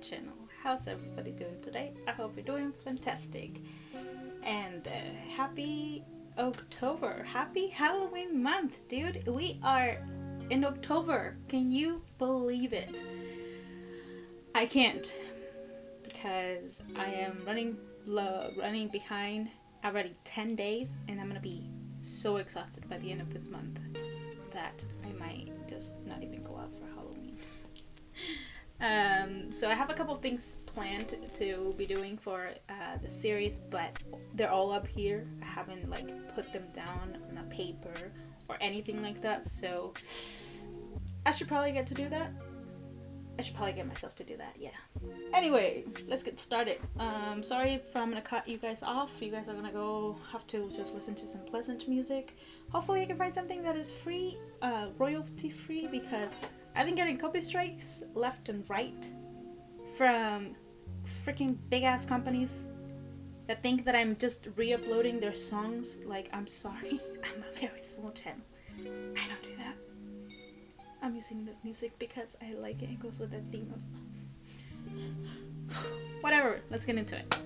channel. How's everybody doing today? I hope you're doing fantastic. And happy October. Happy Halloween month, dude. We are in October. Can you believe it? I can't, because I am running behind already 10 days, and I'm gonna be so exhausted by the end of this month that I might just not even go out for Halloween. So I have a couple things planned to be doing for the series, but they're all up here. I haven't put them down on a paper or anything like that, so I should probably get to do that. I should probably get myself to do that, yeah. Anyway, let's get started. Sorry if I'm gonna cut you guys off. You guys are gonna have to just listen to some pleasant music. Hopefully I can find something that is free, royalty free, because I've been getting copy strikes left and right from freaking big ass companies that think that I'm just re-uploading their songs. I'm sorry, I'm a very small channel. I don't do that. I'm using the music because I like it. It goes with the theme of... Whatever, let's get into it.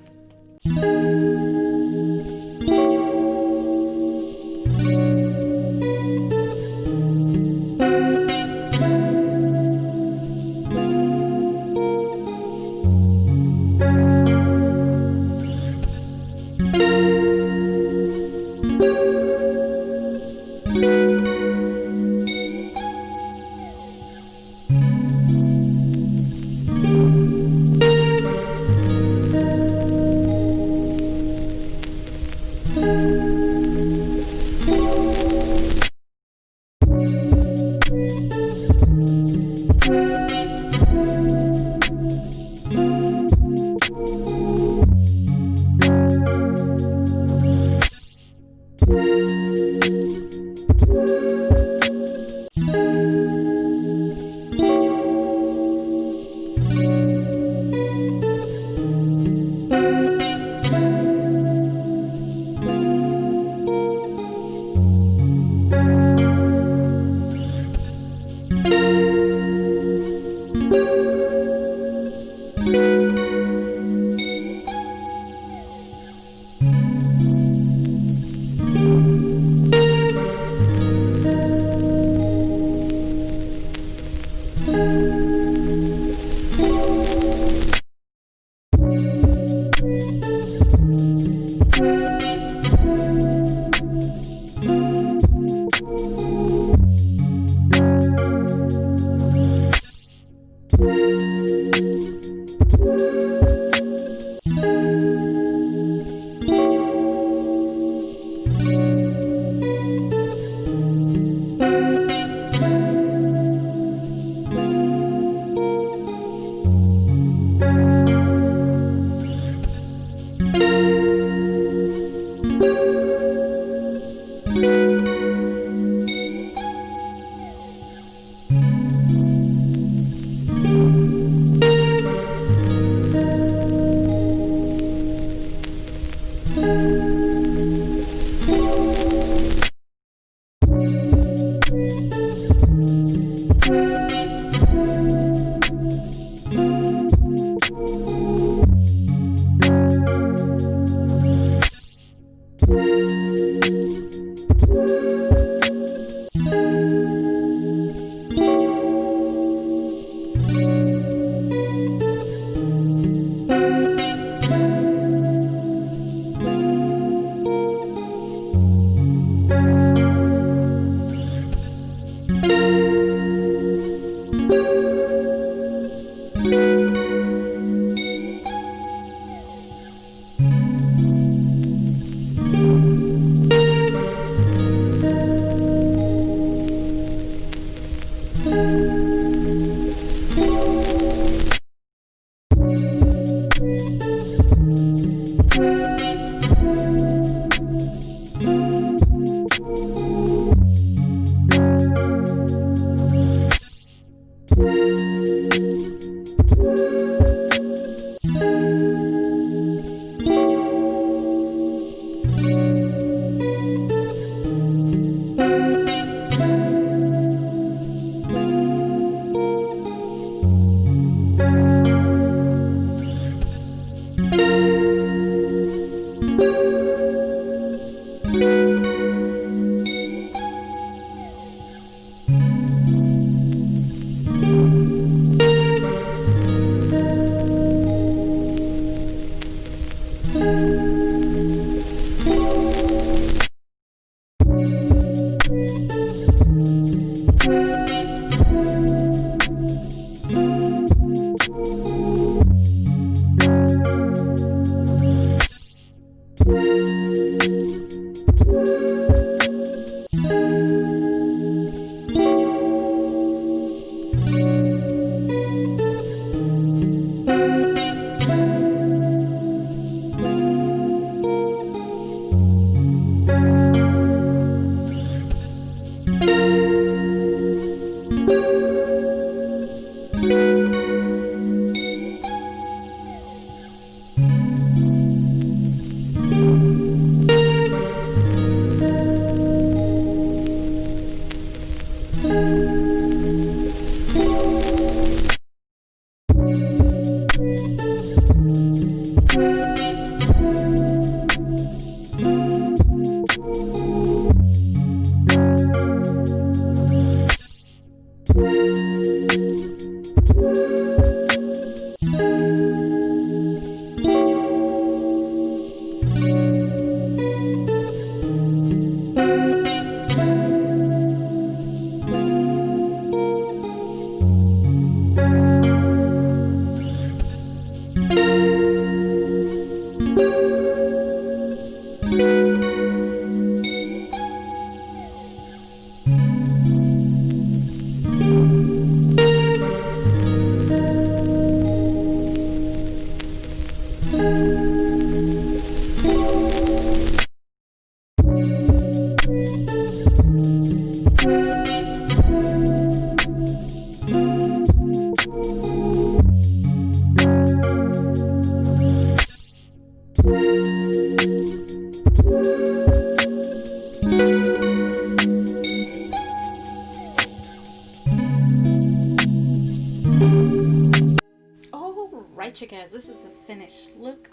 Alright, you guys, this is the finished look.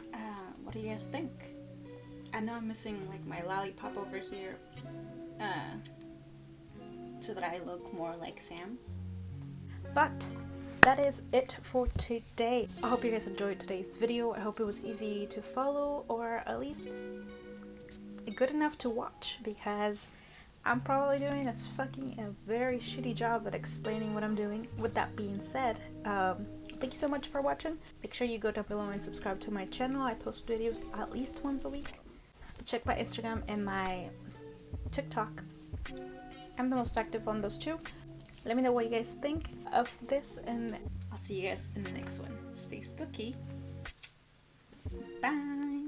What do you guys think? I know I'm missing like my lollipop over here, so that I look more like Sam. But that is it for today. I hope you guys enjoyed today's video. I hope it was easy to follow, or at least good enough to watch, because I'm probably doing a very shitty job at explaining what I'm doing. With that being said, thank you so much for watching. Make sure you go down below and subscribe to my channel. I post videos at least once a week. Check my Instagram and my TikTok. I'm the most active on those two. Let me know what you guys think of this, and I'll see you guys in the next one. Stay spooky. Bye.